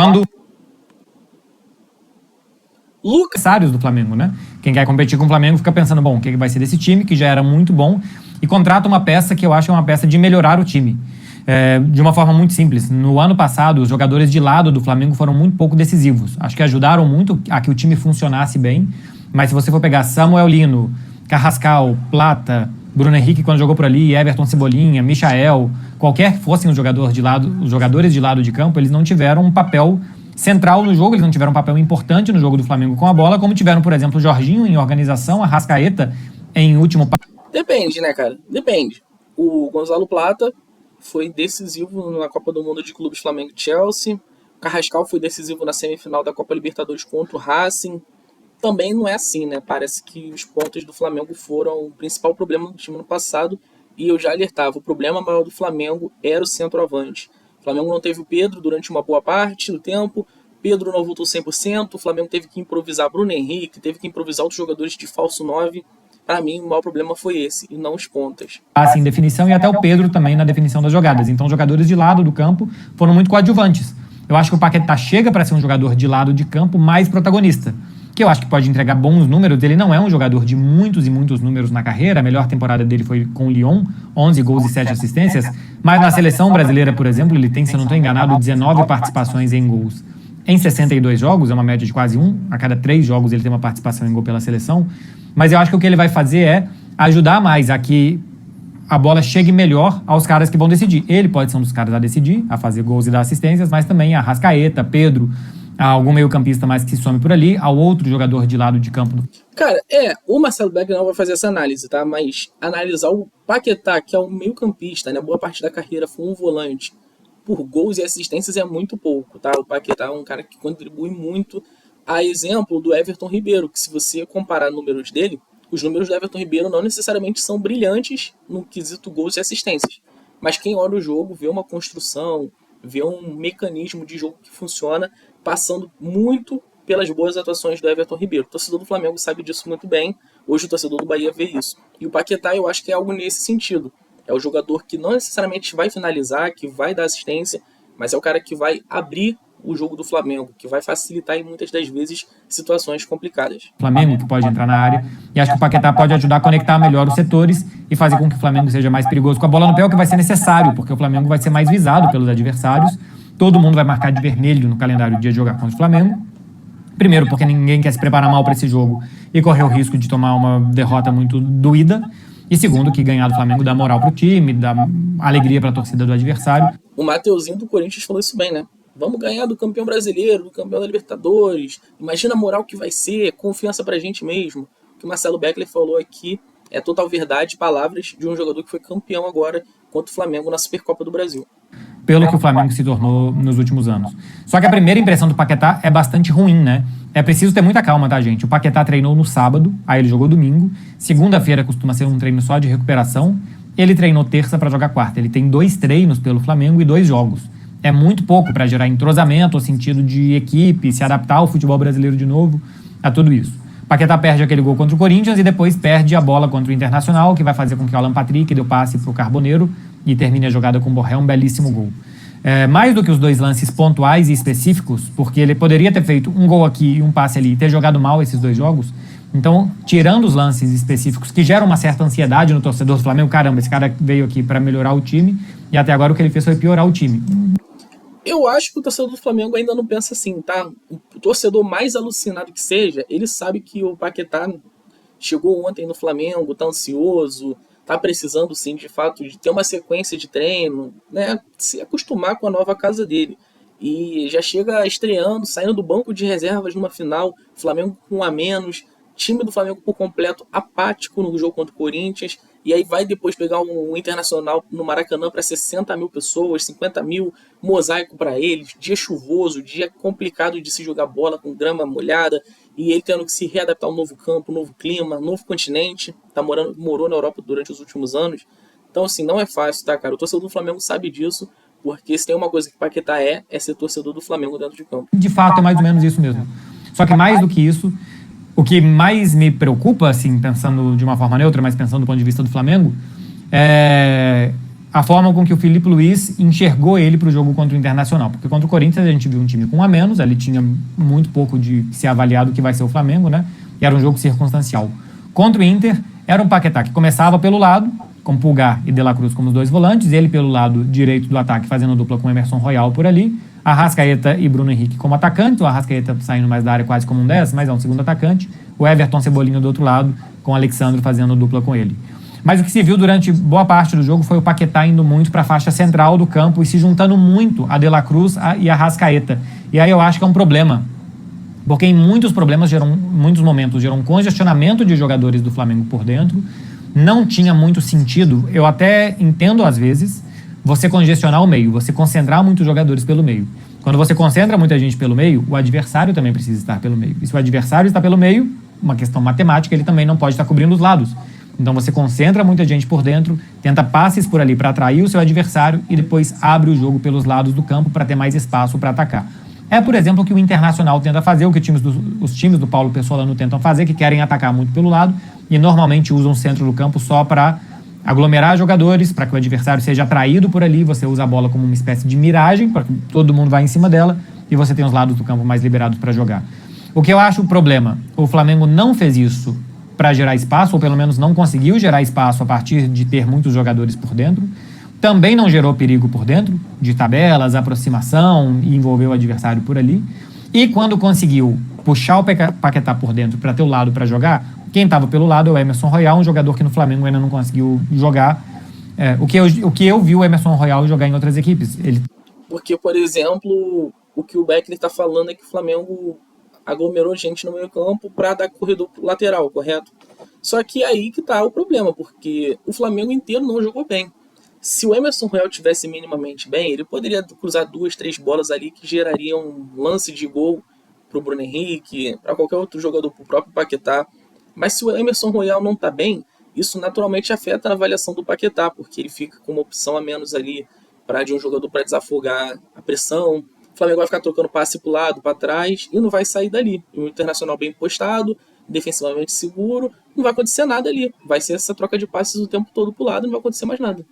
Quando adversários do Flamengo, né? Quem quer competir com o Flamengo fica pensando, bom, o que vai ser desse time, que já era muito bom, e contrata uma peça que eu acho é uma peça de melhorar o time. De uma forma muito simples. No ano passado, os jogadores de lado do Flamengo foram muito pouco decisivos. Acho que ajudaram muito a que o time funcionasse bem, mas se você for pegar Samuel Lino, Carrascal, Plata, Bruno Henrique quando jogou por ali, Everton Cebolinha, Michael, qualquer que fossem os jogadores de lado de campo, eles não tiveram um papel central no jogo, eles não tiveram um papel importante no jogo do Flamengo com a bola, como tiveram, por exemplo, o Jorginho em organização, a Arrascaeta em último passo. Depende, né, cara? Depende. O Gonzalo Plata foi decisivo na Copa do Mundo de Clubes Flamengo e Chelsea. O Carrascal foi decisivo na semifinal da Copa Libertadores contra o Racing. Também não é assim, né? Parece que os pontos do Flamengo foram o principal problema do time no passado. E eu já alertava, o problema maior do Flamengo era o centroavante. O Flamengo não teve o Pedro durante uma boa parte do tempo. Pedro não voltou 100%. O Flamengo teve que improvisar Bruno Henrique, teve que improvisar outros jogadores de falso 9. Para mim, o maior problema foi esse, e não os pontas. Assim, definição, e até o Pedro também na definição das jogadas. Então, jogadores de lado do campo foram muito coadjuvantes. Eu acho que o Paquetá chega para ser um jogador de lado de campo mais protagonista, que eu acho que pode entregar bons números. Ele não é um jogador de muitos e muitos números na carreira. A melhor temporada dele foi com o Lyon, 11 gols e 7 assistências. Mas na seleção brasileira, por exemplo, ele tem, se eu não estou enganado, 19 participações em gols em 62 jogos, é uma média de quase a cada 3 jogos ele tem uma participação em gol pela seleção. Mas eu acho que o que ele vai fazer é ajudar mais a que a bola chegue melhor aos caras que vão decidir. Ele pode ser um dos caras a decidir, a fazer gols e dar assistências, mas também a Arrascaeta, Pedro, algum meio-campista mais que some por ali, ao outro jogador de lado de campo. Cara, o Marcelo Beck não vai fazer essa análise, tá? Mas analisar o Paquetá, que é um meio-campista, né? Boa parte da carreira foi um volante, por gols e assistências é muito pouco, tá? O Paquetá é um cara que contribui muito, a exemplo do Everton Ribeiro, que se você comparar números dele, os números do Everton Ribeiro não necessariamente são brilhantes no quesito gols e assistências. Mas quem olha o jogo vê uma construção, vê um mecanismo de jogo que funciona, passando muito pelas boas atuações do Everton Ribeiro. O torcedor do Flamengo sabe disso muito bem, hoje o torcedor do Bahia vê isso. E o Paquetá eu acho que é algo nesse sentido. É o jogador que não necessariamente vai finalizar, que vai dar assistência, mas é o cara que vai abrir o jogo do Flamengo, que vai facilitar em muitas das vezes situações complicadas. Flamengo que pode entrar na área, e acho que o Paquetá pode ajudar a conectar melhor os setores e fazer com que o Flamengo seja mais perigoso com a bola no pé, o que vai ser necessário, porque o Flamengo vai ser mais visado pelos adversários, todo mundo vai marcar de vermelho no calendário de dia de jogar contra o Flamengo. Primeiro, porque ninguém quer se preparar mal para esse jogo e correr o risco de tomar uma derrota muito doída. E segundo, que ganhar do Flamengo dá moral pro time, dá alegria pra torcida do adversário. O Mateuzinho do Corinthians falou isso bem, né? Vamos ganhar do campeão brasileiro, do campeão da Libertadores. Imagina a moral que vai ser, confiança pra gente mesmo. O que o Marcelo Beckler falou aqui é total verdade, palavras de um jogador que foi campeão agora contra o Flamengo na Supercopa do Brasil. Pelo que o Flamengo se tornou nos últimos anos. Só que a primeira impressão do Paquetá é bastante ruim, né? É preciso ter muita calma, tá, gente? O Paquetá treinou no sábado, aí ele jogou domingo. Segunda-feira costuma ser um treino só de recuperação. Ele treinou terça para jogar quarta. Ele tem 2 treinos pelo Flamengo e 2 jogos. É muito pouco para gerar entrosamento, o sentido de equipe, se adaptar ao futebol brasileiro de novo, a tudo isso. O Paquetá perde aquele gol contra o Corinthians e depois perde a bola contra o Internacional, que vai fazer com que o Alan Patrick dê o passe para o Carboneiro e termine a jogada com o Borré, um belíssimo gol. Mais do que os 2 lances pontuais e específicos, porque ele poderia ter feito um gol aqui e um passe ali e ter jogado mal esses 2 jogos. Então, tirando os lances específicos que geram uma certa ansiedade no torcedor do Flamengo, caramba, esse cara veio aqui para melhorar o time e até agora o que ele fez foi piorar o time. Eu acho que o torcedor do Flamengo ainda não pensa assim, tá? O torcedor mais alucinado que seja, ele sabe que o Paquetá chegou ontem no Flamengo, tá ansioso, tá precisando sim, de fato, de ter uma sequência de treino, né? Se acostumar com a nova casa dele. E já chega estreando, saindo do banco de reservas numa final, Flamengo com 1 a menos, time do Flamengo por completo apático no jogo contra o Corinthians, e aí vai depois pegar um Internacional no Maracanã para 60 mil pessoas, 50 mil, mosaico para eles, dia chuvoso, dia complicado de se jogar bola com grama molhada, e ele tendo que se readaptar ao novo campo, novo clima, novo continente, morou na Europa durante os últimos anos. Então assim, não é fácil, tá, cara? O torcedor do Flamengo sabe disso, porque se tem uma coisa que Paquetá é ser torcedor do Flamengo dentro de campo. De fato, é mais ou menos isso mesmo. Só que mais do que isso, o que mais me preocupa, assim, pensando de uma forma neutra, mas pensando do ponto de vista do Flamengo, a forma com que o Filipe Luís enxergou ele para o jogo contra o Internacional. Porque contra o Corinthians a gente viu um time com um a menos, ali tinha muito pouco de se avaliar do que vai ser o Flamengo, né? E era um jogo circunstancial. Contra o Inter, era um Paquetá que começava pelo lado, com Pulgar e De La Cruz como os dois volantes, ele pelo lado direito do ataque, fazendo dupla com Emerson Royal por ali, Arrascaeta e Bruno Henrique como atacantes, o Arrascaeta saindo mais da área quase como um 10, mas é um segundo atacante, o Everton Cebolinha do outro lado, com o Alexandre fazendo dupla com ele. Mas o que se viu durante boa parte do jogo foi o Paquetá indo muito para a faixa central do campo e se juntando muito a De La Cruz e a Arrascaeta. E aí eu acho que é um problema, porque em muitos momentos geram um congestionamento de jogadores do Flamengo por dentro, não tinha muito sentido, eu até entendo às vezes, você congestionar o meio, você concentrar muitos jogadores pelo meio. Quando você concentra muita gente pelo meio, o adversário também precisa estar pelo meio. E se o adversário está pelo meio, uma questão matemática, ele também não pode estar cobrindo os lados. Então você concentra muita gente por dentro, tenta passes por ali para atrair o seu adversário e depois abre o jogo pelos lados do campo para ter mais espaço para atacar. É, por exemplo, o que o Internacional tenta fazer, o que os times do Paulo Pessolano tentam fazer, que querem atacar muito pelo lado e normalmente usam o centro do campo só para aglomerar jogadores, para que o adversário seja atraído por ali, você usa a bola como uma espécie de miragem, para que todo mundo vá em cima dela e você tem os lados do campo mais liberados para jogar. O que eu acho o problema, o Flamengo não fez isso para gerar espaço, ou pelo menos não conseguiu gerar espaço a partir de ter muitos jogadores por dentro, também não gerou perigo por dentro, de tabelas, aproximação e envolver o adversário por ali, e quando conseguiu puxar o Paquetá por dentro para ter o lado para jogar, quem estava pelo lado é o Emerson Royal, um jogador que no Flamengo ainda não conseguiu jogar. O que eu vi o Emerson Royal jogar em outras equipes. Porque, por exemplo, o que o Beckler está falando é que o Flamengo aglomerou gente no meio campo para dar corredor lateral, correto? Só que aí que tá o problema, porque o Flamengo inteiro não jogou bem. Se o Emerson Royal tivesse minimamente bem, ele poderia cruzar 2, 3 bolas ali que gerariam um lance de gol para o Bruno Henrique, para qualquer outro jogador, para o próprio Paquetá. Mas se o Emerson Royal não está bem, isso naturalmente afeta a avaliação do Paquetá, porque ele fica com uma opção a menos ali de um jogador para desafogar a pressão. O Flamengo vai ficar trocando passe para o lado, para trás, e não vai sair dali. E o Internacional bem postado, defensivamente seguro, não vai acontecer nada ali. Vai ser essa troca de passes o tempo todo para o lado, não vai acontecer mais nada.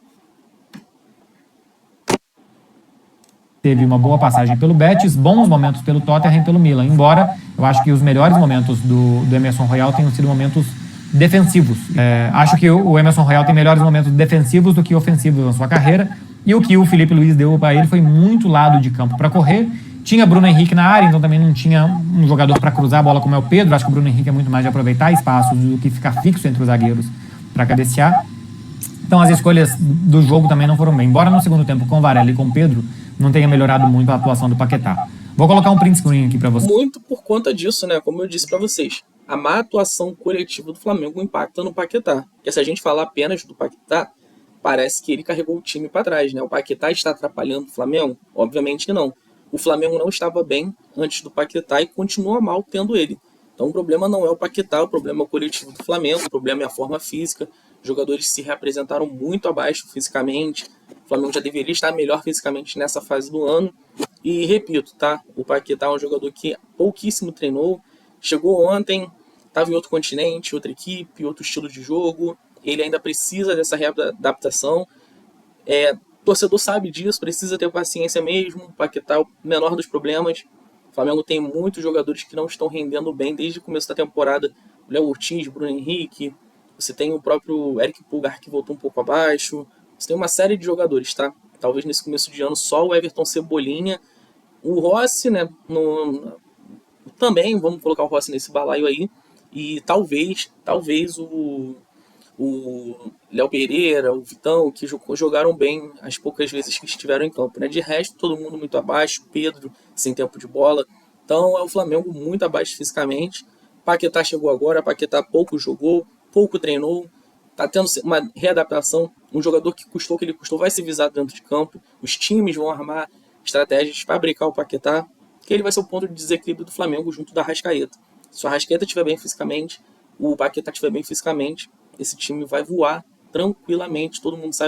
Teve uma boa passagem pelo Betis, bons momentos pelo Tottenham e pelo Milan, embora eu acho que os melhores momentos do Emerson Royal tenham sido momentos defensivos. Acho que o Emerson Royal tem melhores momentos defensivos do que ofensivos na sua carreira, e o que o Filipe Luís deu para ele foi muito lado de campo para correr. Tinha Bruno Henrique na área, então também não tinha um jogador para cruzar a bola como é o Pedro. Acho que o Bruno Henrique é muito mais de aproveitar espaços do que ficar fixo entre os zagueiros para cabecear. Então as escolhas do jogo também não foram bem. Embora no segundo tempo com o Varela e com o Pedro não tenha melhorado muito a atuação do Paquetá. Vou colocar um print screen aqui para vocês. Muito por conta disso, né? Como eu disse para vocês, a má atuação coletiva do Flamengo impacta no Paquetá. Porque se a gente falar apenas do Paquetá, parece que ele carregou o time para trás, né? O Paquetá está atrapalhando o Flamengo? Obviamente que não. O Flamengo não estava bem antes do Paquetá e continua mal tendo ele. Então o problema não é o Paquetá, o problema é o coletivo do Flamengo, o problema é a forma física. Os jogadores se reapresentaram muito abaixo fisicamente. O Flamengo já deveria estar melhor fisicamente nessa fase do ano. E repito, tá? O Paquetá é um jogador que pouquíssimo treinou. Chegou ontem, estava em outro continente, outra equipe, outro estilo de jogo. Ele ainda precisa dessa readaptação. O torcedor sabe disso, precisa ter paciência mesmo. O Paquetá é o menor dos problemas. O Flamengo tem muitos jogadores que não estão rendendo bem desde o começo da temporada. O Léo Ortiz, Bruno Henrique. Você tem o próprio Eric Pulgar que voltou um pouco abaixo. Você tem uma série de jogadores, tá? Talvez nesse começo de ano só o Everton Cebolinha. O Rossi, né? Também vamos colocar o Rossi nesse balaio aí. E talvez o Léo Pereira, o Vitão, que jogaram bem as poucas vezes que estiveram em campo, né? De resto, todo mundo muito abaixo. Pedro, sem tempo de bola. Então é o Flamengo muito abaixo fisicamente. Paquetá chegou agora, Paquetá pouco jogou, pouco treinou, tá tendo uma readaptação. Um jogador que custou o que ele custou vai ser visado dentro de campo. Os times vão armar estratégias para brincar o Paquetá, que ele vai ser o ponto de desequilíbrio do Flamengo junto da Arrascaeta. Se o Arrascaeta estiver bem fisicamente, o Paquetá estiver bem fisicamente, esse time vai voar tranquilamente. Todo mundo sabe